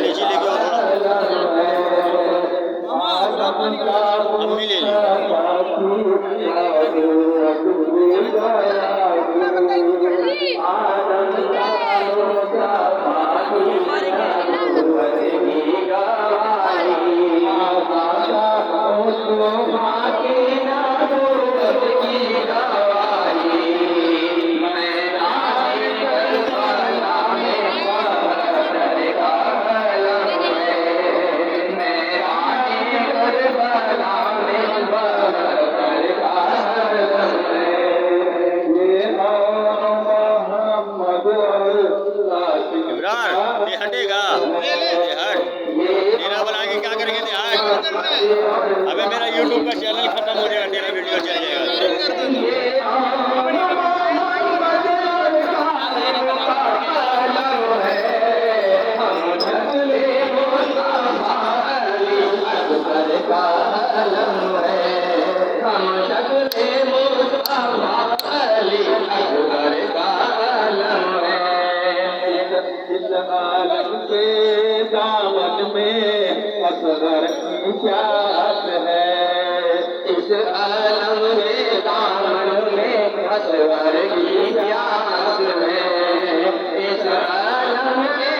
नीचे लेके आओ थोड़ा अम्मी ले ली इमरान ये हटेगा ये हट तेरा बना के क्या करेंगे ते हट अबे मेरा यूट्यूब का चैनल खत्म हो जाएगा तेरा वीडियो चल जाएगा आलम के दामन में असगर की प्यास है इस आलम के दामन में असगर की प्यास है इस आलम के